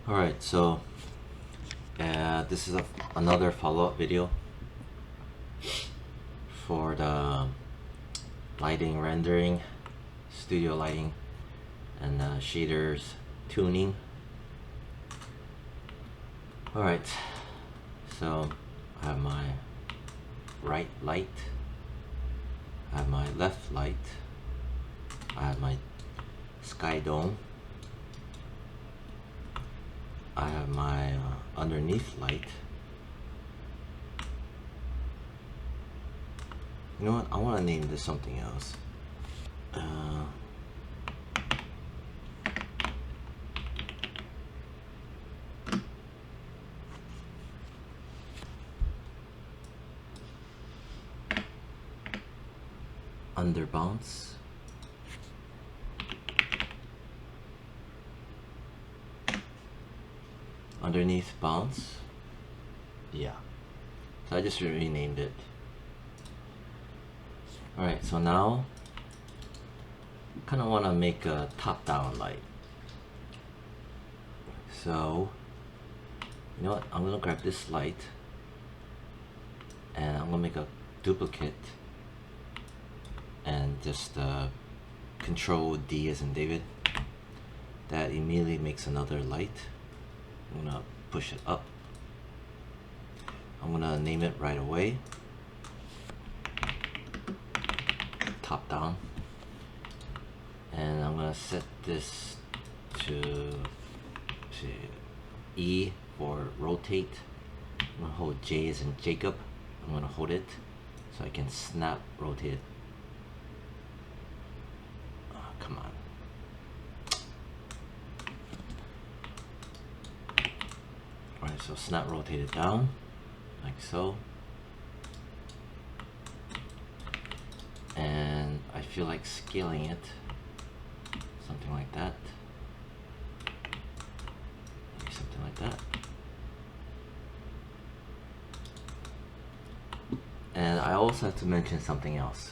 Alright, so this is another follow-up video for the lighting rendering, studio lighting, and shaders tuning. Alright, so I have my right light, I have my left light, I have my sky dome, I have my underneath light. You know what? I want to name this something else. Under bounce. Underneath bounce. Yeah. So I just renamed it. Alright, so now I kind of want to make a top-down light. So, you know what? I'm going to grab this light and I'm going to make a duplicate and just Control D as in David. That immediately makes another light. I'm going to push it up. I'm going to name it right away. Top down, and I'm gonna set this to E for rotate. I'm gonna hold J as in Jacob. I'm gonna hold it so I can snap rotate it. Oh, come on. Alright, so snap rotate it down like so. And I feel like scaling it, something like that, maybe something like that. And I also have to mention something else.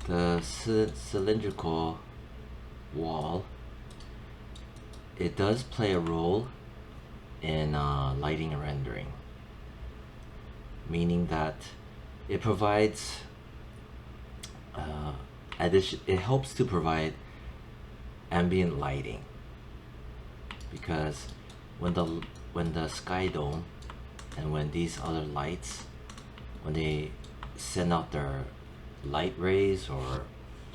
The cylindrical wall, it does play a role in lighting and rendering, meaning that it provides it helps to provide ambient lighting, because when the sky dome and when these other lights, when they send out their light rays or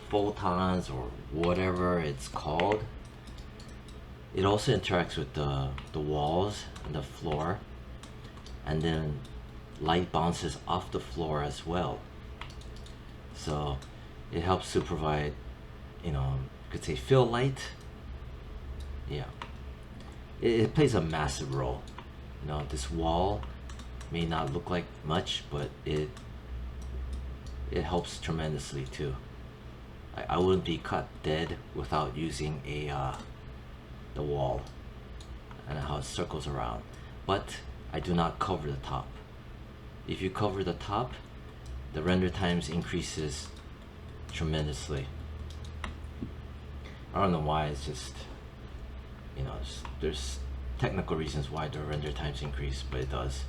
photons or whatever it's called, it also interacts with the walls and the floor, and then light bounces off the floor as well. So it helps to provide, you could say fill light. Yeah, it plays a massive role. This wall may not look like much, but it helps tremendously too. I wouldn't be cut dead without using the wall and how it circles around. But I do not cover the top. If you cover the top, the render times increases tremendously. I don't know why, it's just, there's technical reasons why the render times increase, but it does.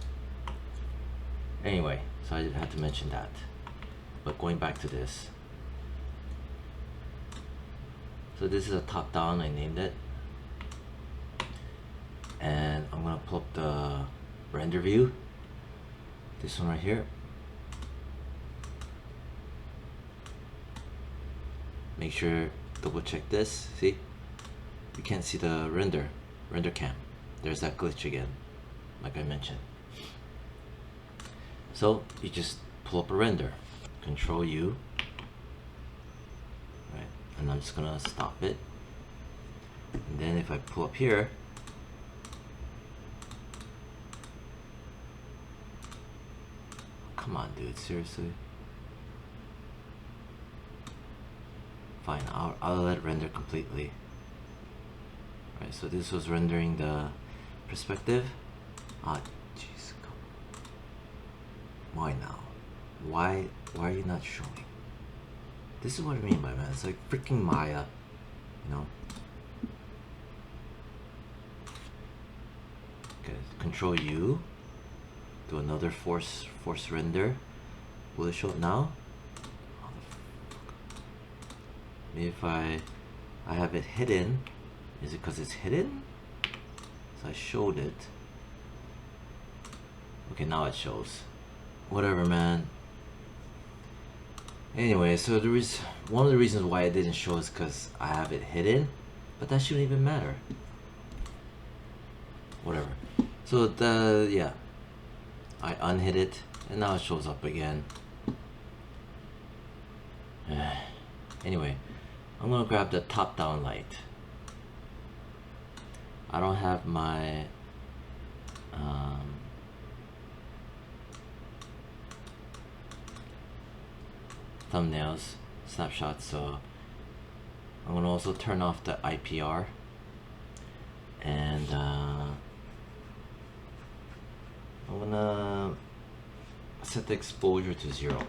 Anyway, so I had to mention that. But going back to this. So this is a top down, I named it. And I'm gonna pull up the render view. This one right here. Make sure double check this. See, you can't see the render cam. There's that glitch again, like I mentioned. So you just pull up a render, Control U, right? And I'm just gonna stop it. And then if I pull up here, come on, dude, seriously. Fine, I'll let it render completely. Right, so this was rendering the perspective. Ah, jeez, come on. Why now? Why are you not showing? This is what I mean by, man. It's like freaking Maya, Control U, do another force render. Will it show it now? Maybe if I have it hidden. Is it because it's hidden? So I showed it. Okay, now it shows. Whatever, man. Anyway, so there is one of the reasons why it didn't show is because I have it hidden, but that shouldn't even matter. Whatever. So yeah, I unhid it and now it shows up again. Anyway, I'm gonna grab the top-down light. I don't have my thumbnails snapshots, so I'm gonna also turn off the IPR and I'm gonna set the exposure to 0.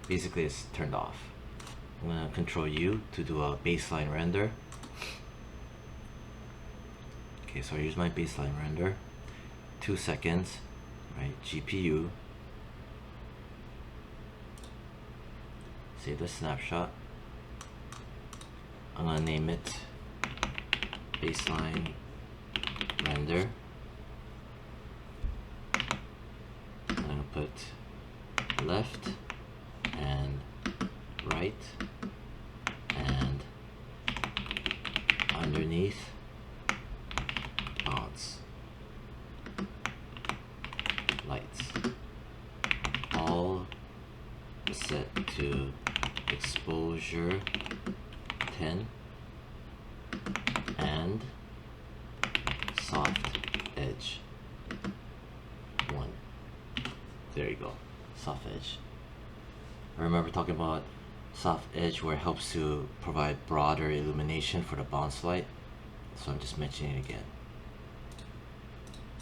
Basically it's turned off. I'm gonna Control U to do a baseline render. Okay, so here's my baseline render. 2 seconds, right? GPU. Save the snapshot. I'm gonna name it baseline render. I'm gonna put left and right and underneath bounce lights, all set to exposure 10 and soft edge 1. There you go, soft edge. I remember talking about soft edge where it helps to provide broader illumination for the bounce light, so I'm just mentioning it again.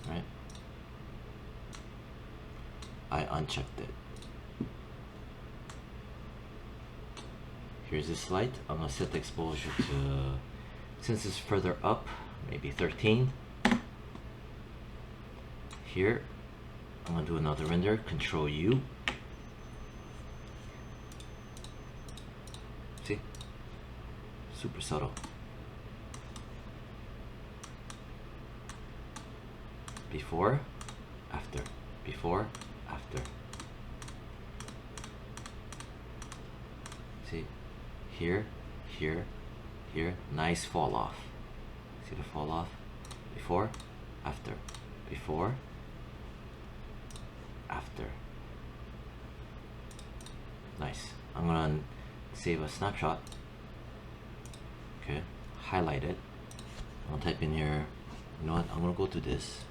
Right? I unchecked it. Here's this light. I'm gonna set the exposure to, since it's further up, maybe 13. Here, I'm gonna do another render. Control U. See? Super subtle. Before, after, before, after. See? Here, here, here. Nice fall off. See the fall off? Before, after, before, after. Nice. I'm gonna save a snapshot. Okay, highlight it. I'll type in here, you know what, I'm gonna go to this.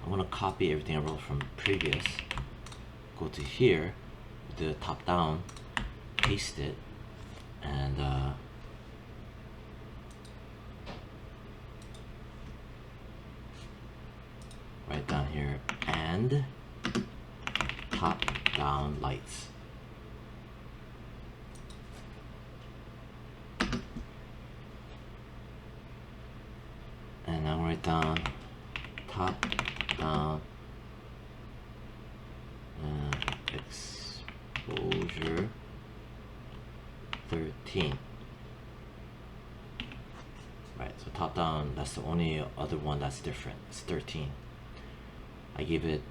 I'm gonna copy everything I wrote from previous, go to here, do the top down, paste it, and write down here, and top down lights. And I'll write down top down exposure 13. Right, so top down, that's the only other one that's different. It's 13. I gave it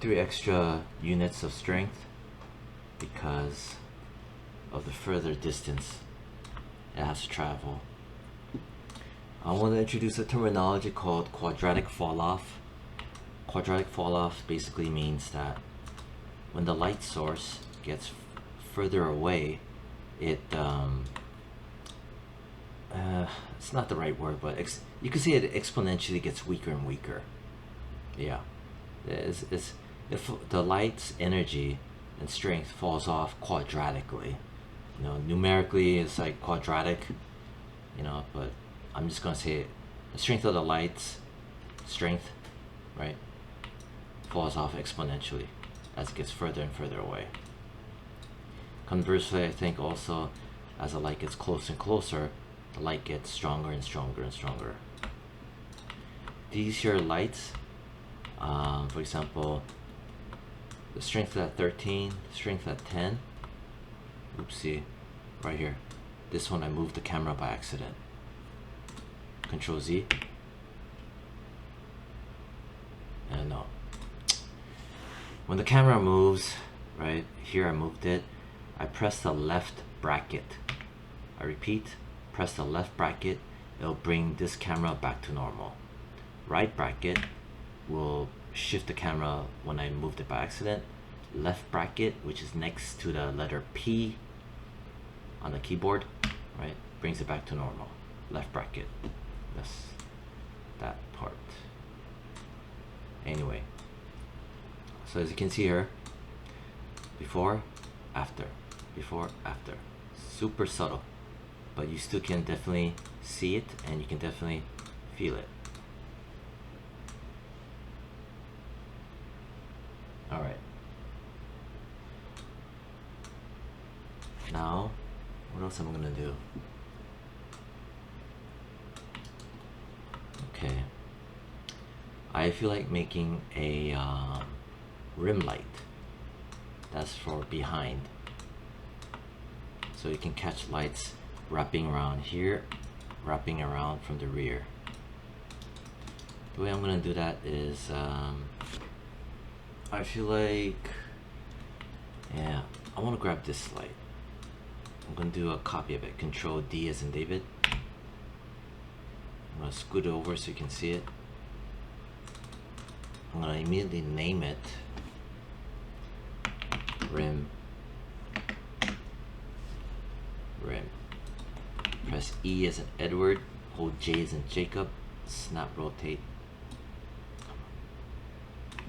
3 extra units of strength because of the further distance it has to travel. I want to introduce a terminology called quadratic fall off. Quadratic fall off basically means that when the light source gets further away, it it's not the right word, but you can see it exponentially gets weaker and weaker. Yeah, if the light's energy and strength falls off quadratically, you know, numerically it's like quadratic, you know, but I'm just gonna say the strength of the light's strength, right, falls off exponentially as it gets further and further away. Conversely, I think also as the light gets closer and closer, the light gets stronger and stronger and stronger. these here lights, for example, the strength at 13, strength at 10. Oopsie, right here. This one I moved the camera by accident. Control Z. And no. When the camera moves, right here I moved it, I press the left bracket. I repeat, press the left bracket, it'll bring this camera back to normal. Right bracket will shift the camera when I moved it by accident. Left bracket, which is next to the letter P on the keyboard, right, brings it back to normal. Left bracket, that's that part. Anyway, so as you can see here, before, after, before, after. Super subtle, but you still can definitely see it and you can definitely feel it. All right. Now, what else am I gonna do? Okay. I feel like making a rim light. That's for behind. So you can catch lights wrapping around here, wrapping around from the rear. The way I'm gonna do that is, I feel like, yeah, I wanna grab this light. I'm gonna do a copy of it. Control D as in David. I'm gonna scoot it over so you can see it. I'm gonna immediately name it rim. Press E as in Edward, hold J as in Jacob, snap rotate.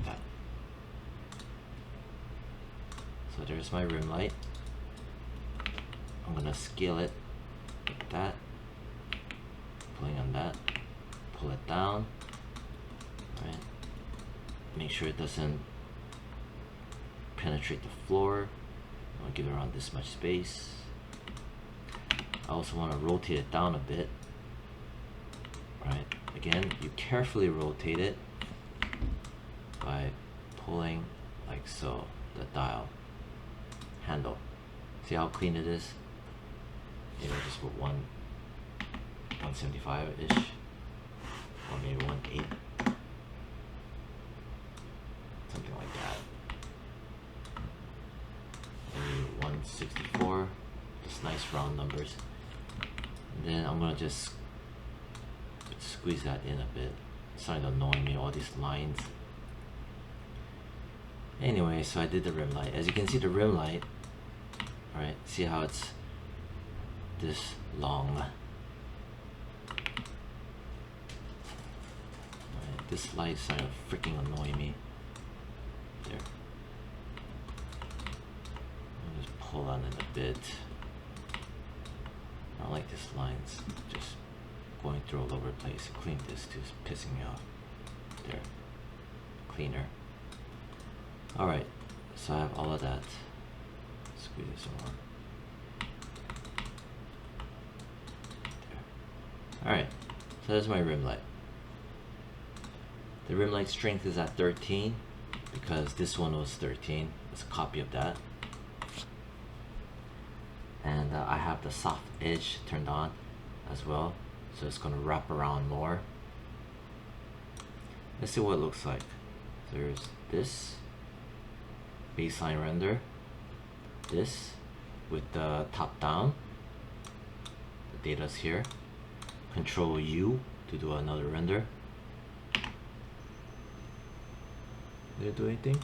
That. So there's my rim light. I'm gonna scale it like that, pulling on that, pull it down, right? Make sure it doesn't penetrate the floor. I want to give it around this much space. I also want to rotate it down a bit, right? Again, you carefully rotate it by pulling like so, the dial handle. See how clean it is? Maybe I'll just put 175-ish, or maybe 1.8, something like that. Maybe 164, just nice round numbers. And then I'm gonna just squeeze that in a bit. It's starting to annoy me, all these lines. Anyway, so I did the rim light. As you can see, the rim light, right? See how it's this long. Right, this light is starting to freaking annoy me. There. I'll just pull on it a bit. I don't like this lines just going through all over the place. Clean this too, it's pissing me off. There. Cleaner. Alright, so I have all of that. Squeeze it some more. Alright, so that's my rim light. The rim light strength is at 13 because this one was 13. It's a copy of that. And I have the soft edge turned on as well, so it's going to wrap around more. Let's see what it looks like. There's this baseline render, this with the top down, the data's here. Control U to do another render. Did it do anything?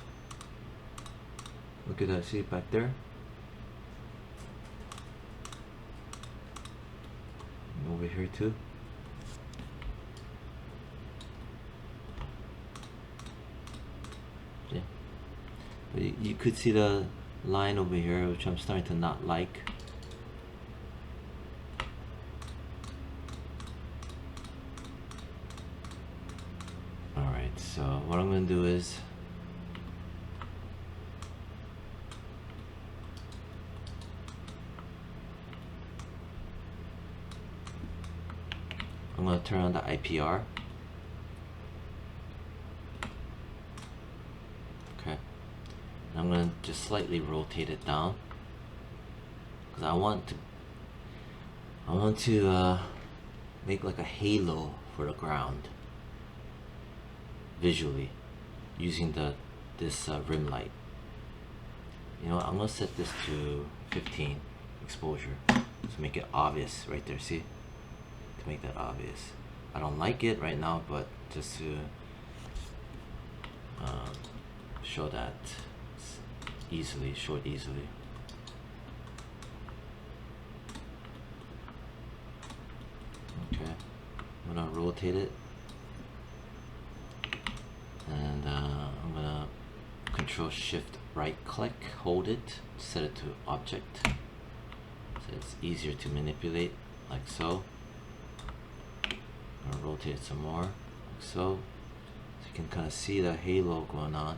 Look at that, see it back there? And over here too. Yeah. But you could see the line over here, which I'm starting to not like. Alright, so what I'm going to do is I'm going to turn on the IPR. just slightly rotate it down, because I want to make like a halo for the ground visually using this rim light. You know what, I'm gonna set this to 15 exposure to make it obvious right there. See, to make that obvious. I don't like it right now, but just to show that easily, show it easily. Okay, I'm gonna rotate it, and I'm gonna Control Shift right click, hold it, set it to object, so it's easier to manipulate, like so. I'm gonna rotate it some more, like so you can kind of see the halo going on.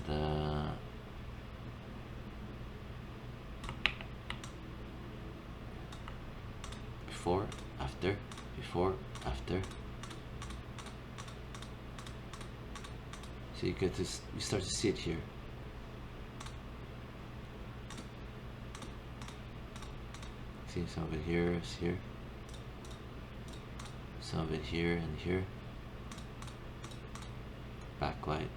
And before, after, before, after. So you get this, you start to see it here. See some of it here, is here. Some of it here and here. Backlight.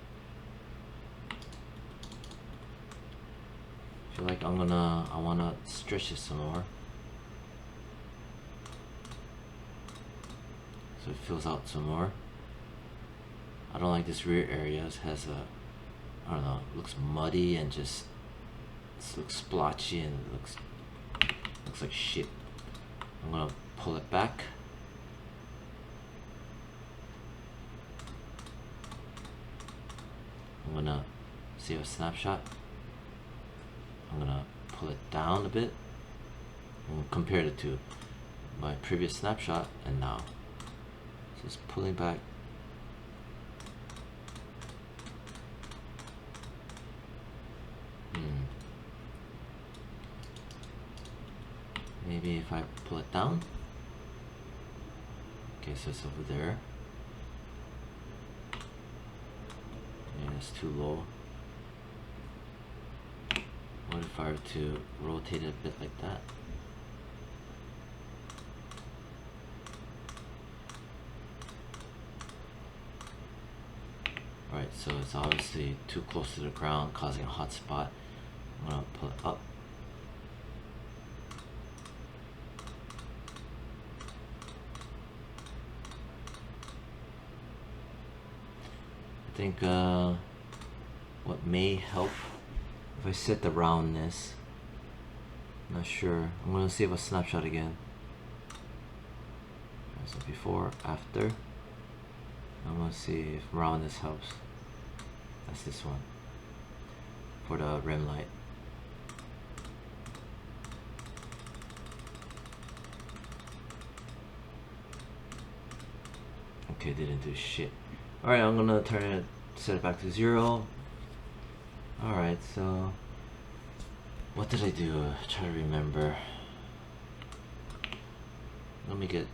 I feel like I wanna stretch it some more, so it fills out some more. I don't like this rear area. It has I don't know, it looks muddy and just looks splotchy and looks like shit. I'm gonna pull it back. I'm gonna save a snapshot. I'm gonna pull it down a bit and compare it to my previous snapshot and now. So it's pulling back. Maybe if I pull it down. Okay, so it's over there. Yeah, it's too low. What if I were to rotate it a bit like that? Alright, so it's obviously too close to the ground, causing a hot spot. I'm gonna pull it up. I think what may help if I set the roundness. I'm not sure. I'm gonna save a snapshot again. So before, after. I'm gonna see if roundness helps. That's this one for the rim light. Okay, didn't do shit. Alright, I'm gonna set it back to 0. Alright, so what did I do? Try to remember. Let me get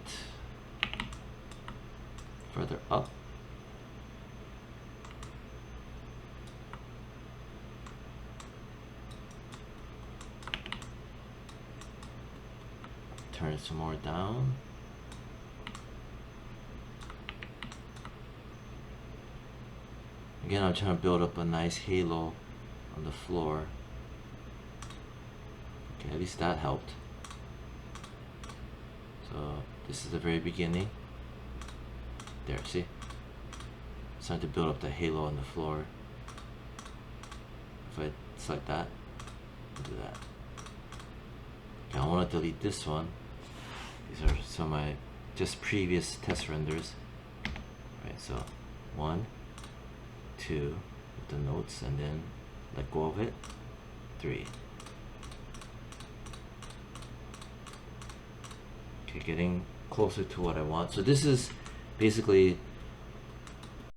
further up. Turn it some more down. Again, I'm trying to build up a nice halo on the floor. Okay, at least that helped. So this is the very beginning. There, see? It's starting to build up the halo on the floor. If I select that, I'll do that. Okay, I want to delete this one. These are some of my just previous test renders. Right, so 1, 2 with the notes, and then let go of it. 3. Okay, getting closer to what I want. So this is basically